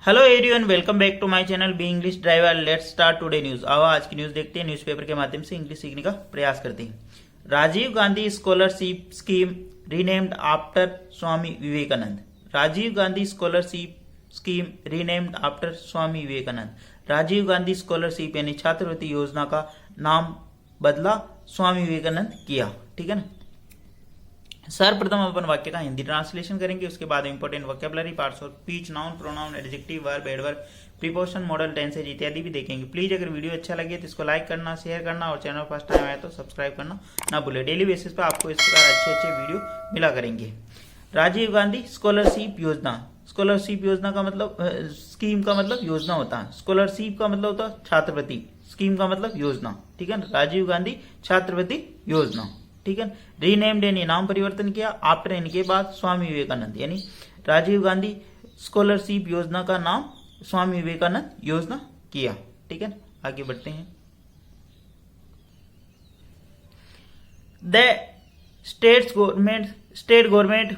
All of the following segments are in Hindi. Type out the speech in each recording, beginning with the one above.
Hello everyone, welcome back to my channel be English driver. Let's start today news. आओ आज की न्यूज देखते हैं, न्यूज़पेपर के माध्यम से इंग्लिश सीखने का प्रयास करते हैं। Rajiv Gandhi scholarship scheme renamed after Swami Vivekananda. Rajiv Gandhi scholarship scheme renamed after Swami Vivekananda. Rajiv Gandhi scholarship यानी छात्रवृत्ति योजना का नाम बदला स्वामी विवेकानंद किया। ठीक है ना। सर्वप्रथम अपन वाक्य का हिंदी ट्रांसलेशन करेंगे, उसके बाद इंपोर्टेंट वोकैबुलरी पार्ट्स और speech, noun, pronoun, adjective, verb, adverb, preposition, model, tenses इत्यादि भी देखेंगे। प्लीज अगर वीडियो अच्छा लगे तो इसको लाइक करना, शेयर करना और चैनल फर्स्ट टाइम आए तो सब्सक्राइब करना ना भूले। डेली बेसिस पर आपको इस प्रकार अच्छे अच्छे वीडियो मिला करेंगे। राजीव गांधी स्कॉलरशिप योजना। स्कॉलरशिप योजना का मतलब स्कीम का मतलब योजना होता है। स्कॉलरशिप का मतलब होता है छात्रवृत्ति, स्कीम का मतलब योजना। ठीक है ना। राजीव गांधी छात्रवृत्ति योजना। ठीक है। रीनेम्ड यानी नाम परिवर्तन किया, आफ्टर यानी के बाद, स्वामी विवेकानंद यानी राजीव गांधी स्कॉलरशिप योजना का नाम स्वामी विवेकानंद योजना किया। ठीक है। आगे बढ़ते हैं। The state government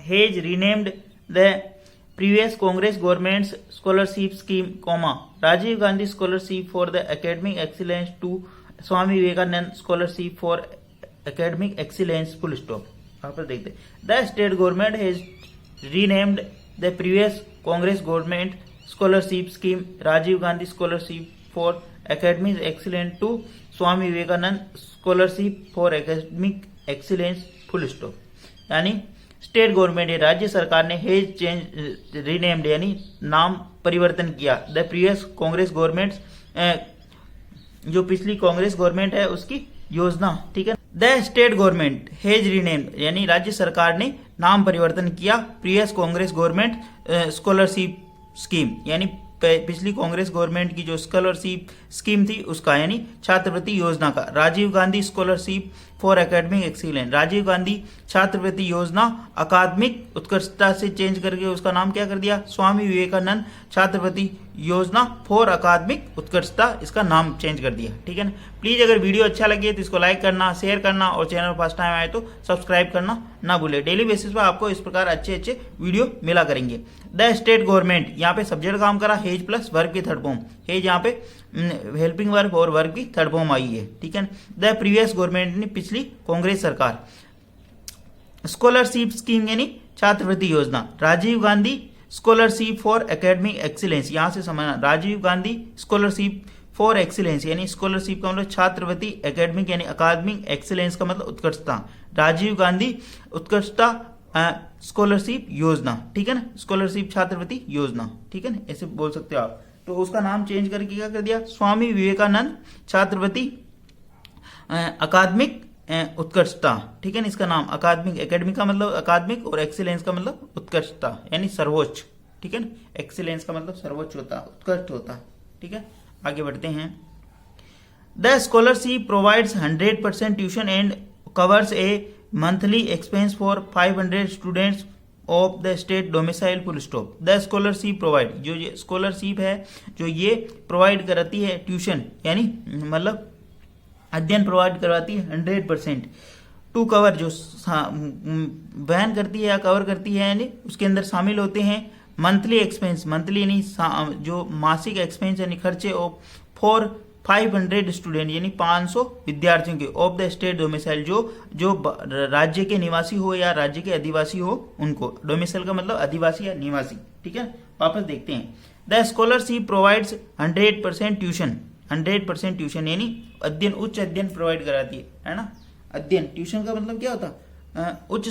has renamed the previous Congress government's scholarship scheme, Rajiv Gandhi scholarship for the academic excellence to Swami Vivekananda scholarship for academic excellence, full stop. वहां पर देखते the state government has renamed the previous Congress government scholarship scheme Rajiv Gandhi scholarship for academic excellence to Swami Vivekananda scholarship for academic excellence, full stop. यानी स्टेट गवर्नमेंट राज्य सरकार ने हैज चेंज रीनेम्ड यानी नाम परिवर्तन किया द प्रीवियस कांग्रेस गवर्नमेंट, जो पिछली कांग्रेस गवर्नमेंट है उसकी योजना। ठीक है। The state government has renamed यानी राज्य सरकार ने नाम परिवर्तन किया previous Congress government scholarship scheme यानी पिछली कांग्रेस गवर्नमेंट की जो स्कॉलरशिप स्कीम थी उसका यानी छात्रवृत्ति योजना का। Rajiv Gandhi scholarship for academic excellence, Rajiv Gandhi छात्रवृत्ति योजना अकादमिक उत्कृष्टता से चेंज करके उसका नाम क्या कर दिया, स्वामी विवेकानंद छात्रवृत्ति योजना फॉर अकादमिक उत्कृष्टता, इसका नाम चेंज कर दिया। ठीक है ना। प्लीज अगर वीडियो अच्छा लगे तो इसको लाइक करना, शेयर करना और चैनल फर्स्ट टाइम आए तो सब्सक्राइब करना ना भूले। डेली बेसिस पर आपको इस प्रकार अच्छे अच्छे वीडियो मिला करेंगे। द स्टेट गवर्नमेंट, यहाँ पे सब्जेक्ट काम करा हेज प्लस वर्ब की थर्ड फॉर्म, हेज यहाँ पे हेल्पिंग वर्ब और वर्ब की थर्ड फॉर्म आई है। ठीक है। द प्रीवियस गवर्नमेंट ने पिछली कांग्रेस सरकार, स्कॉलरशिप स्कीम यानी छात्रवृत्ति योजना, Rajiv Gandhi scholarship for academic excellence, यहां से समझना Rajiv Gandhi scholarship for excellence यानी स्कॉलरशिप का मतलब छात्रवृत्ति, एकेडमिक यानी अकादमिक, एक्सीलेंस का मतलब उत्कृष्टता, राजीव गांधी उत्कृष्टता स्कॉलरशिप योजना। ठीक है ना। स्कॉलरशिप छात्रवृत्ति योजना। ठीक है ना, ऐसे बोल सकते हो आप। तो उसका नाम चेंज करके क्या कर दिया, स्वामी विवेकानंद छात्रवृत्ति अकादमिक उत्कृष्टता। ठीक है ना। इसका नाम अकादमिक, एकेडमिक का मतलब अकादमिक और एक्सीलेंस का मतलब उत्कृष्टता यानी सर्वोच्च। ठीक है ना। एक्सीलेंस का मतलब सर्वोच्च होता, उत्कृष्ट होता। ठीक है। आगे बढ़ते हैं। The scholarship provides 100% tuition and covers A monthly expense for 500 students of the state domicile, full stop. The scholarship provide, जो ये स्कॉलरशिप है जो ये प्रोवाइड कराती है ट्यूशन यानी मतलब अध्ययन प्रोवाइड करवाती है 100% टू कवर, जो वहन करती है या कवर करती है यानी उसके अंदर शामिल होते हैं मंथली एक्सपेंस, मंथली यानी जो मासिक एक्सपेंस यानी खर्चे ऑफ फॉर 500 स्टूडेंट यानी 500 विद्यार्थियों के ऑफ द स्टेट डोमिसाइल, जो राज्य के निवासी हो या राज्य के अधिवासी हो उनको। डोमिसाइल का मतलब अधिवासी या निवासी। ठीक है। वापस देखते हैं। The scholarship provides 100% tuition, 100% tuition यानी अध्ययन, उच्च अध्ययन प्रोवाइड कराती है ना। अध्ययन, ट्यूशन का मतलब क्या होता, उच्च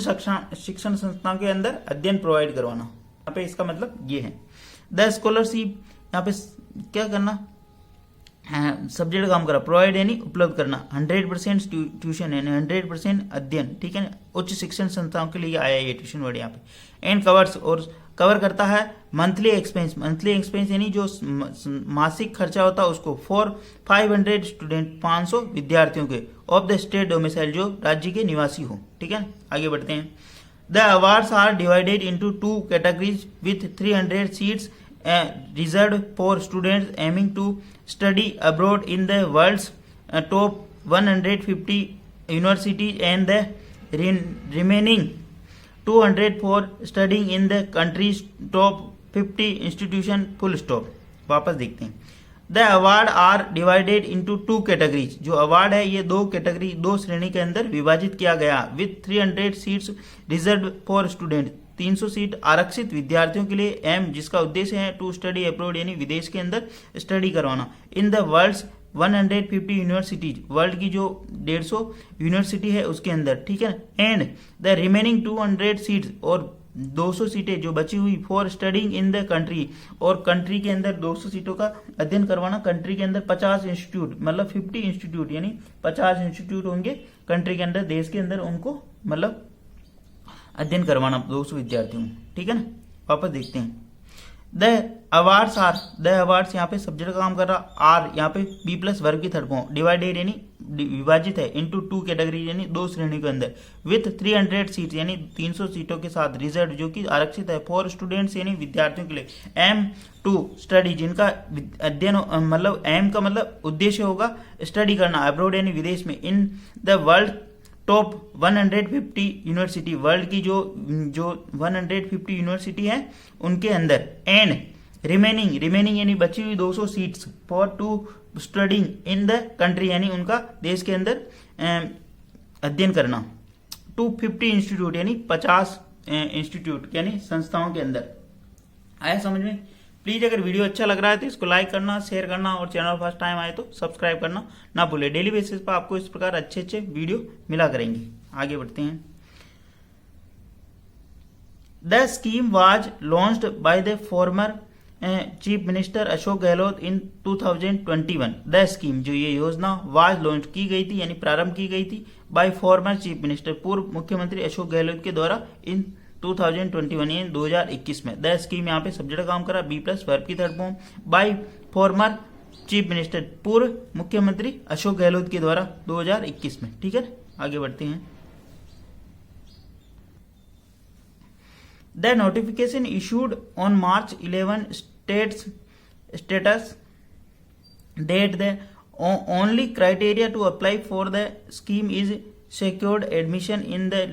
शिक्षण संस्थाओं के अंदर अध्ययन प्रोवाइड करवाना। यहाँ पे इसका मतलब ये है। द स्कॉलरशिप यहाँ पे क्या करना, सब्जेक्ट काम करा, प्रोवाइड यानी उपलब्ध करना, 100% ट्यूशन यानी 100% अध्ययन। ठीक है। उच्च शिक्षण संस्थाओं के लिए आया ये ट्यूशन वर्ड यहाँ पे। एंड कवर्स, और कवर करता है मंथली एक्सपेंस, मंथली एक्सपेंस यानी जो मासिक खर्चा होता है उसको फॉर 500 स्टूडेंट, 500 विद्यार्थियों के ऑफ द स्टेट डोमिसाइल, जो राज्य के निवासी हो। ठीक है। आगे बढ़ते हैं। The awards are divided into 2 categories with 300 seats reserved for students aiming to study abroad in the world's top 150 universities and the remaining 200 for studying in the country's top 50 institution full stop. वापस देखते हैं। The award are divided into 2 categories. जो अवार्ड है ये 2 कैटेगरी 2 श्रेणी के अंदर विभाजित किया गया with 300 seats reserve for student. 300 seat आरक्षित विद्यार्थियों के लिए एम जिसका उद्देश्य है टू स्टडी अब्रॉड यानी विदेश के अंदर स्टडी करवाना in the world's 150 universities. World की जो 150 यूनिवर्सिटी है उसके अंदर, ठीक है। एंड द रिमेनिंग 200 सीट्स और 200 सीटें जो बची हुई for studying in the country. और कंट्री के अंदर 200 सीटों का अध्ययन करवाना। कंट्री के अंदर 50 इंस्टीट्यूट मतलब 50 इंस्टीट्यूट यानी 50 इंस्टीट्यूट होंगे कंट्री के अंदर, देश के अंदर उनको मतलब अध्ययन करवाना 200 विद्यार्थियों, ठीक है ना। वापस देखते हैं। The awards are, the awards यहाँ पे सब्जेक्ट का काम कर रहा, आर यहाँ पे बी प्लस वर्ग की थर्ड फॉर्म, डिवाइडेड यानी विभाजित है इनटू 2 कैटेगरी यानी 2 श्रेणी के अंदर विथ 300 सीट यानी 300 सीटों के साथ रिजर्व जो कि आरक्षित है फॉर स्टूडेंट्स यानी विद्यार्थियों के लिए एम टू स्टडी जिनका अध्ययन मतलब एम का मतलब उद्देश्य होगा स्टडी करना अब्रॉड यानी विदेश में in the world top 150 university. World की जो 150 यूनिवर्सिटी है उनके अंदर। एंड रिमेनिंग यानी बची हुई 200 seats for to studying in the country यानी उनका देश के अंदर अध्ययन करना। 250 इंस्टीट्यूट यानी 50 इंस्टीट्यूट यानी संस्थाओं के अंदर। आया समझ में? प्लीज अगर वीडियो अच्छा लग रहा है तो इसको लाइक करना, शेयर करना और चैनल फर्स्ट टाइम आए तो सब्सक्राइब करना ना भूले। डेली बेसिस पर आपको इस प्रकार अच्छे वीडियो मिला करेंगे। आगे बढ़ते हैं। The scheme was launched by the former chief minister Ashok Gehlot in 2021। The scheme जो ये योजना वाज लॉन्च की गई थी यानी प्रारंभ की गई थी बाय फॉर्मर चीफ मिनिस्टर पूर्व मुख्यमंत्री अशोक गहलोत के द्वारा इन 2021 यानी 2021 में। द स्कीम यहाँ पे सब्जेक्ट काम करा बी प्लस वर्ब की third form by former chief minister पूर्व मुख्यमंत्री अशोक गहलोत के द्वारा 2021 में, ठीक है। आगे बढ़ते हैं। The notification issued on March 11 status that the only criteria to apply for the scheme is secured admission in the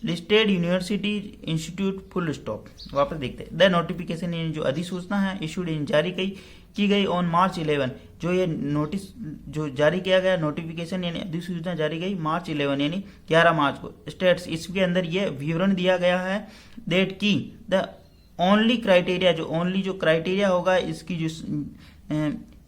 listed university institute full stop. वापस देखते हैं। द नोटिफिकेशन यानी जो अधिसूचना है इशूड जारी की गई ऑन March 11। जो ये नोटिस जो जारी किया गया नोटिफिकेशन यानी अधिसूचना जारी गई March 11 यानी 11 मार्च को। स्टेट्स इसके अंदर ये विवरण दिया गया है दैट की द ओनली क्राइटेरिया जो क्राइटेरिया होगा इसकी जो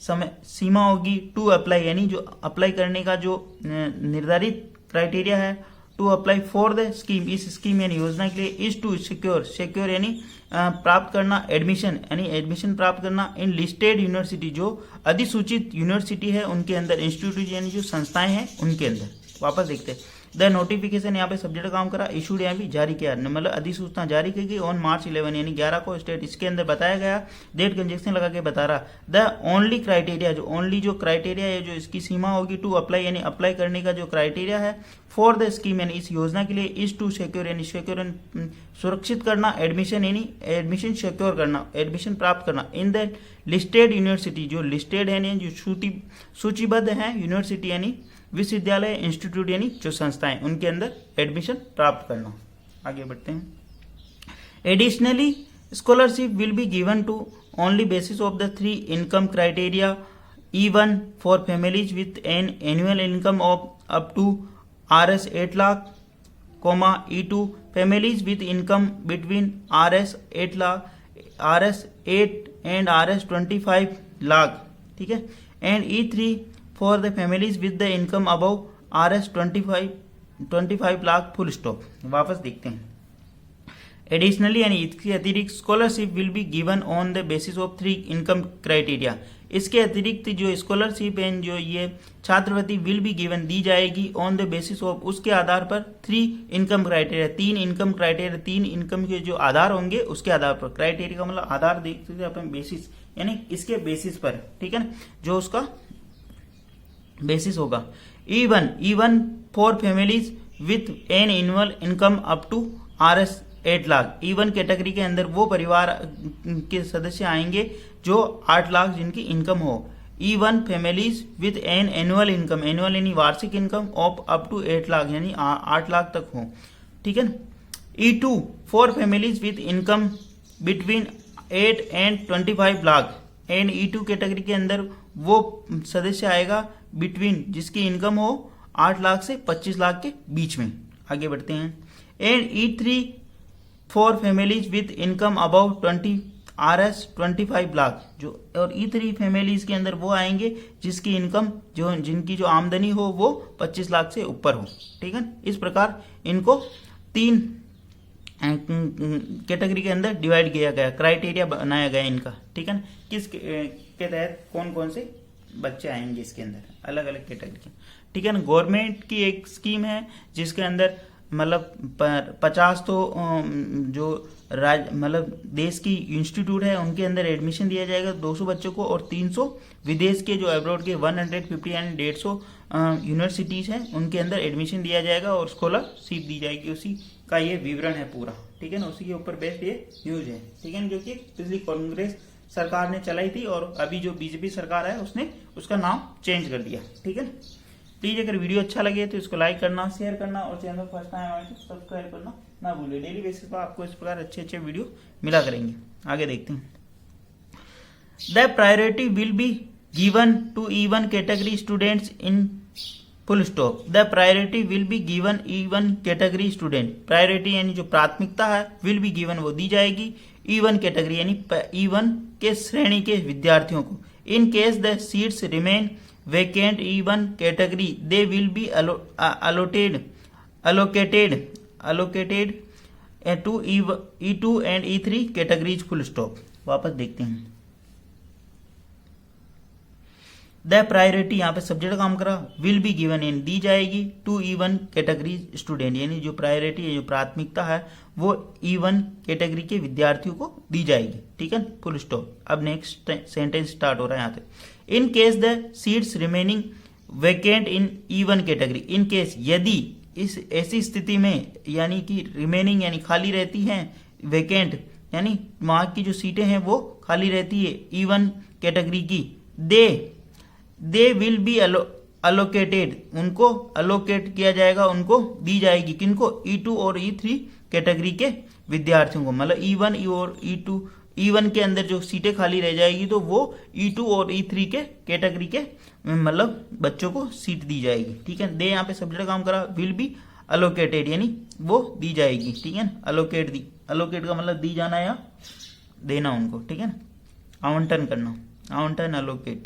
समय सीमा होगी टू अप्लाई यानी जो अप्लाई करने का जो निर्धारित क्राइटेरिया है to apply for the scheme इस स्कीम यानी योजना के लिए इज टू सिक्योर यानी प्राप्त करना एडमिशन प्राप्त करना इन लिस्टेड यूनिवर्सिटी जो अधिसूचित यूनिवर्सिटी है उनके अंदर इंस्टीट्यूट यानी जो संस्थाएं हैं उनके अंदर। वापस देखते हैं। द नोटिफिकेशन यहाँ पे सब्जेक्ट काम करा इशूड यहाँ भी जारी किया मतलब अधिसूचना जारी की गई ऑन March 11 यानी 11 को। स्टेट इसके अंदर बताया गया डेट कंजक्शन लगा के बता रहा द ओनली क्राइटेरिया जो क्राइटेरिया है जो इसकी सीमा होगी टू अप्लाई यानी अप्लाई करने का जो क्राइटेरिया है फॉर द स्कीम यानी इस योजना के लिए इज टू सिक्योर यानी सुरक्षित करना एडमिशन यानी एडमिशन सिक्योर करना एडमिशन प्राप्त करना इन द लिस्टेड यूनिवर्सिटी जो लिस्टेड है यानी जो सूचीबद्ध है यूनिवर्सिटी यानी विश्वविद्यालय इंस्टीट्यूट यानी जो संस्थाएं उनके अंदर एडमिशन प्राप्त करना। आगे बढ़ते हैं। Additionally scholarship will be given to only basis of the 3 income criteria E1 for families with an annual income of up to Rs 8 lakh, E2 families with income between Rs 8 lakh, Rs 8 and Rs 25 lakh, ठीक है। And E3 for the families with the income above Rs 25 lakh full stop. वापस देखते हैं। एडिशनली यानी इसके अतिरिक्त scholarship will be given on the basis of 3 income criteria. इसके अतिरिक्त जो स्कॉलरशिप है जो ये छात्रवृत्ति विल बी गिवन दी जाएगी ऑन द बेसिस ऑफ उसके आधार पर 3 इनकम क्राइटेरिया 3 इनकम के जो आधार होंगे उसके आधार पर। क्राइटेरिया का मतलब आधार देखते हैं अपन बेसिस यानी इसके बेसिस पर, ठीक है ना, जो उसका बेसिस होगा। E1 for families with an annual income up to Rs 8 lakh. E1 category के अंदर वो परिवार के सदस्य आएंगे जो 8 लाख जिनकी इनकम हो। E1 families with an annual income यानी वार्षिक income of up to 8 lakh यानी 8 लाख तक हो, ठीक है ना। E2 for families with income between 8 and 25 lakh and E2 category के अंदर वो सदस्य आएगा बिटवीन जिसकी इनकम हो 8 लाख से 25 लाख के बीच में। आगे बढ़ते हैं। And E3 for families with income about 25 lakh जो, और E3 फैमिलीज के अंदर वो आएंगे जिसकी इनकम जिनकी जो आमदनी हो वो 25 लाख से ऊपर हो। ठीक है, इस प्रकार इनको 3 कैटेगरी के अंदर डिवाइड किया गया, क्राइटेरिया बनाया गया इनका। ठीक है, किस के तहत कौन कौन से बच्चे आएंगे इसके अंदर अलग अलग कैटेगरी के। ठीक है ना, गवर्नमेंट की एक स्कीम है जिसके अंदर मतलब 50 तो जो मतलब देश की इंस्टीट्यूट है उनके अंदर एडमिशन दिया जाएगा 200 बच्चों को, और 300 विदेश के जो अब्रॉड के 150 यानी 150 यूनिवर्सिटीज हैं उनके अंदर एडमिशन दिया जाएगा और स्कॉलरशिप दी जाएगी। उसी का ये विवरण है पूरा। ठीक है ना, उसी के ऊपर बेस्ड ये न्यूज है। ठीक है ना, जो कि पिछली कांग्रेस सरकार ने चलाई थी और अभी जो बीजेपी सरकार है उसने उसका नाम चेंज कर दिया। ठीक है, प्लीज अगर वीडियो अच्छा लगे तो इसको लाइक करना, शेयर करना और चैनल फर्स्ट टाइम आए तो सब्सक्राइब करना ना भूलिए। डेली बेसिस पर आपको इस प्रकार अच्छे अच्छे वीडियो मिला करेंगे। आगे देखते हैं। The priority will be given to E1 category students in full stop. The priority will be given E1 category student, priority यानी जो प्राथमिकता है, विल बी गिवन वो दी जाएगी E1 कैटेगरी यानी E1 के श्रेणी के विद्यार्थियों को। In case the seats remain vacant E1 category they will be allocated to E2 and E3 categories full stop। वापस देखते हैं। द प्रायोरिटी यहाँ पे सब्जेक्ट काम करा, विल बी गिवन इन दी जाएगी टू E1 कैटेगरी स्टूडेंट यानी जो प्रायोरिटी है जो प्राथमिकता है वो E1 कैटेगरी के विद्यार्थियों को दी जाएगी। ठीक है, फुल स्टॉप। अब नेक्स्ट सेंटेंस स्टार्ट हो रहा है यहाँ पे। In case the seats remaining vacant in E1 category, in case यदि इस ऐसी स्थिति में यानी कि रिमेनिंग यानी खाली रहती हैं, वेकेंट यानी वहां की जो सीटें हैं वो खाली रहती है E1 कैटेगरी की, दे विल बी अलोकेटेड, उनको अलोकेट किया जाएगा, उनको दी जाएगी। किनको? E2 और E3 कैटेगरी के विद्यार्थियों को। मतलब E1 और E2 E1 के अंदर जो सीटें खाली रह जाएगी तो वो E2 और E3 के कैटेगरी के मतलब बच्चों को सीट दी जाएगी। ठीक है, दे यहाँ पे सब्जेक्ट काम करा, विल बी अलोकेटेड यानी वो दी जाएगी। ठीक है, अलोकेट का मतलब दी जाना या देना उनको। ठीक है, आवंटन करना, आवंटन अलोकेट।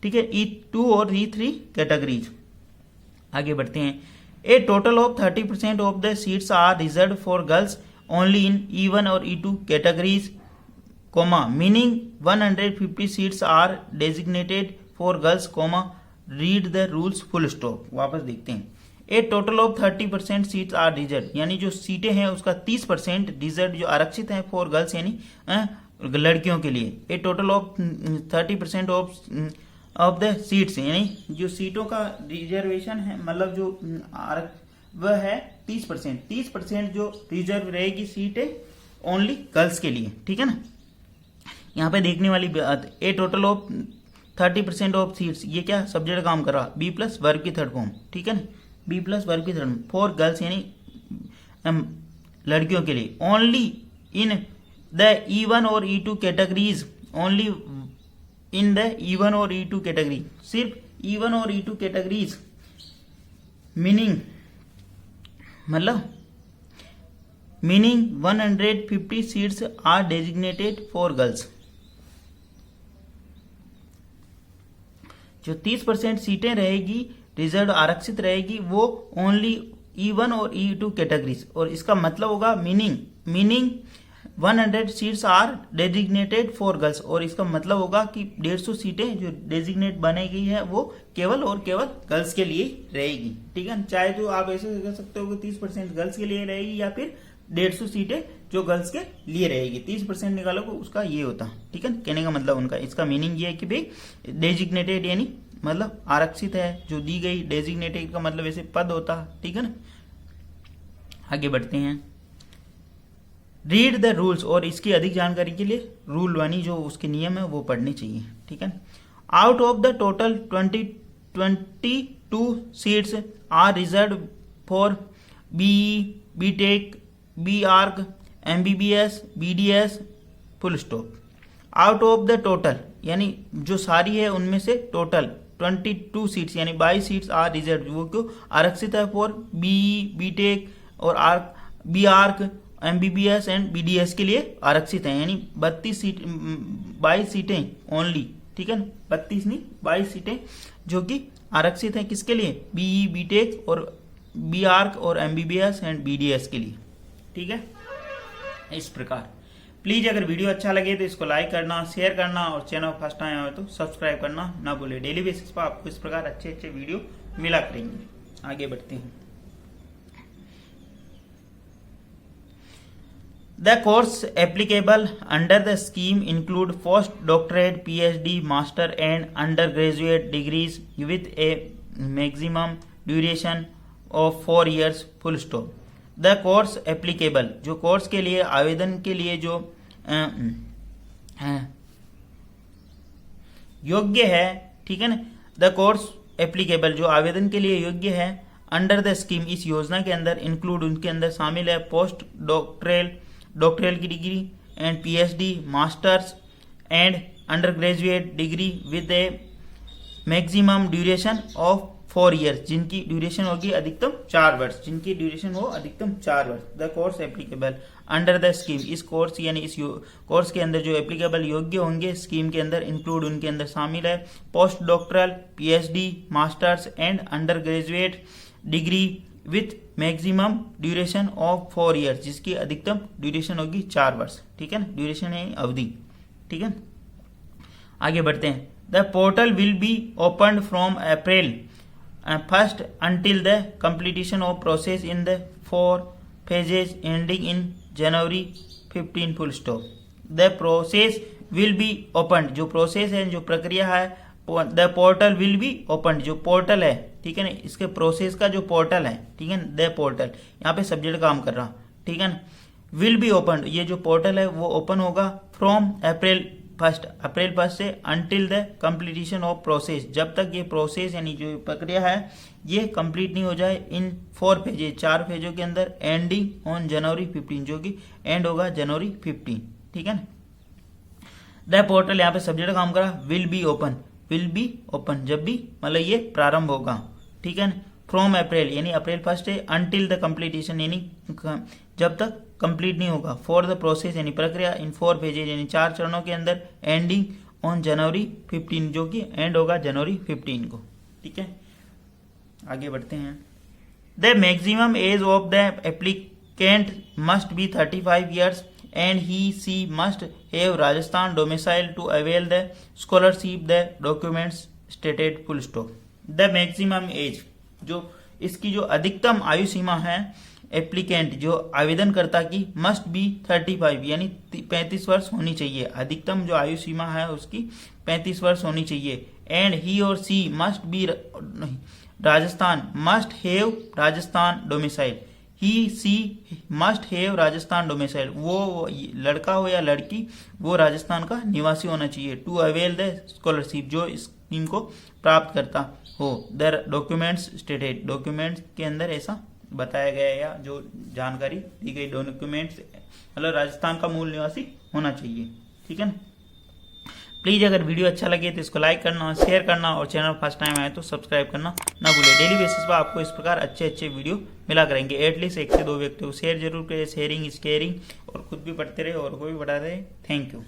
ठीक है, E2 और E3 कैटेगरीज। आगे बढ़ते हैं। A total of 30% of the seats are reserve for girls only in E1 और E2 categories, comma, meaning 150 seats are designated for girls, comma, read the rules full stop। वापस देखते हैं। A total of 30% seats are reserve यानी जो सीटें हैं उसका 30% रिजर्व जो आरक्षित है फॉर गर्ल्स यानी लड़कियों के लिए। A total of 30% of the seats यानी जो सीटों का रिजर्वेशन है मतलब जो वह है 30%। 30% जो रिजर्व रहेगी सीटें ओनली गर्ल्स के लिए। ठीक है ना, यहाँ पे देखने वाली बात, ए टोटल ऑफ 30% ऑफ सीट्स, ये क्या सब्जेक्ट काम कर रहा, बी प्लस वर्ब की थर्ड फॉर्म। ठीक है ना, बी प्लस वर्ब की थर्ड फॉर्म फॉर गर्ल्स यानी लड़कियों के लिए। ओनली इन द E1 और E2 categories, only in the E1 और E2 कैटेगरी, सिर्फ E1 और E2 categories, meaning 150 seats are designated for girls. जो 30% सीटें रहेगी रिजर्व आरक्षित रहेगी वो ओनली E1 और E2 कैटेगरीज, और इसका मतलब होगा meaning 100 seats are designated for girls, और इसका मतलब होगा कि 150 सीटें जो डेजिग्नेट बनाई गई है वो केवल और केवल गर्ल्स के लिए रहेगी। ठीक है, चाहे तो आप ऐसे कह सकते हो कि 30% गर्ल्स के लिए रहेगी या फिर 150 सीटें जो गर्ल्स के लिए रहेगी। 30% निकालोगे उसका ये होता। ठीक है, कहने का मतलब उनका इसका मीनिंग ये है कि भाई डेजिग्नेटेड यानी मतलब आरक्षित है, जो दी गई। डेजिग्नेटेड का मतलब ऐसे पद होता। ठीक है ना, आगे बढ़ते हैं। रीड द रूल्स, और इसकी अधिक जानकारी के लिए रूल वानी जो उसके नियम है वो पढ़ने चाहिए। ठीक है, out of the total 22 seats are reserve for BE, BTech, BArch, MBBS, BDS full stop. Out of the total, यानी जो सारी है उनमें से टोटल 22 सीट्स यानी 22 सीट्स आर रिजर्व, वो क्यों आरक्षित है फॉर बीई, बीटेक और BArch, MBBS and BDS के लिए आरक्षित है। यानी 22 सीटें ओनली, ठीक है, 32 नहीं 22 सीटें जो कि आरक्षित है किसके लिए, बीई, बीटेक और बी आर्क और एमबीबीएस एंड बीडीएस के लिए, ठीक है। इस प्रकार प्लीज अगर वीडियो अच्छा लगे तो इसको लाइक करना, शेयर करना और चैनल फर्स्ट टाइम आए तो सब्सक्राइब करना ना भूले। डेली बेसिस पर आपको इस प्रकार अच्छे अच्छे वीडियो मिला करेंगे। आगे बढ़ते हैं। The course applicable under the scheme include postdoctorate, PhD, master and undergraduate degrees with a maximum duration of 4 years full stop. The course applicable, जो कोर्स के लिए आवेदन के लिए जो योग्य है, ठीक है ना, द कोर्स एप्लीकेबल जो आवेदन के लिए योग्य है, अंडर द स्कीम इस योजना के अंदर इंक्लूड उनके अंदर शामिल है पोस्ट डॉक्टरल की degree and PhD, masters and under graduate degree with A maximum duration of 4 years, जिनकी ड्यूरेशन होगी अधिकतम 4 वर्ष, जिनकी ड्यूरेशन हो अधिकतम 4 वर्ष। The course applicable under the scheme, इस कोर्स यानी इस कोर्स के अंदर जो एप्लीकेबल योग्य होंगे स्कीम के अंदर इंक्लूड उनके अंदर शामिल है post doctoral, PhD, masters and under graduate degree with maximum duration of 4 years, जिसकी अधिकतम ड्यूरेशन होगी 4 वर्ष, ठीक है ना, ड्यूरेशन है अवधि, ठीक है। आगे बढ़ते हैं। The portal will be open from April 1st until the completion of process in the 4 phases ending in January 15 full stop. The process will be opened, जो प्रोसेस है, जो प्रक्रिया है, the portal will be open, जो पोर्टल है, ठीक है ना, इसके प्रोसेस का जो पोर्टल है, ठीक है ना, द पोर्टल यहाँ पे सब्जेक्ट काम कर रहा, ठीक है ना, विल बी ओपन, ये जो पोर्टल है वो ओपन होगा फ्रॉम अप्रैल 1 से until the completion of process, जब तक ये प्रोसेस यानी जो प्रक्रिया है ये कंप्लीट नहीं हो जाए, इन 4 फेजेज 4 फेजों के अंदर, एंडिंग ऑन जनवरी 15, जो कि एंड होगा जनवरी 15, ठीक है ना। द पोर्टल यहाँ पे सब्जेक्ट काम करा, विल बी ओपन जब भी मतलब ये प्रारंभ होगा, ठीक है ना, फ्रॉम अप्रैल यानी अप्रैल 1 है, अंटिल द कंप्लीटेशन यानी जब तक कंप्लीट नहीं होगा, फॉर द प्रोसेस यानी प्रक्रिया, इन 4 फेजेज यानी 4 चरणों के अंदर, एंडिंग ऑन जनवरी 15, जो कि एंड होगा जनवरी 15 को, ठीक है। आगे बढ़ते हैं। The maximum age of the applicant must be 35 years and he she must have Rajasthan domicile to avail the scholarship, the documents stated full stop. The maximum age, जो इसकी जो अधिकतम आयु सीमा है एप्लीकेंट जो आवेदनकर्ता की, मस्ट बी 35 यानी 35 वर्ष होनी चाहिए, अधिकतम जो आयु सीमा है उसकी 35 वर्ष होनी चाहिए, एंड ही और she must be Rajasthan, must have Rajasthan domicile, he she must have Rajasthan domicile, वो लड़का हो या लड़की वो राजस्थान का निवासी होना चाहिए, टू अवेल द स्कॉलरशिप, जो इस स्कीम को प्राप्त करता हो, द डॉक्यूमेंट्स स्टेटेड, डॉक्यूमेंट्स के अंदर ऐसा बताया गया या जो जानकारी दी गई, डॉक्यूमेंट्स मतलब राजस्थान का मूल निवासी होना चाहिए, ठीक है ना। प्लीज अगर वीडियो अच्छा लगे तो इसको लाइक करना, शेयर करना और चैनल फर्स्ट टाइम आए तो सब्सक्राइब करना ना भूले। डेली बेसिस पर आपको इस प्रकार अच्छे अच्छे वीडियो मिला करेंगे, एटलीस्ट 1 से 2 व्यक्ति को शेयर जरूर करें, शेयरिंग इज केयरिंग, और खुद भी पढ़ते रहे और को भी बढ़ा रहे। Thank you.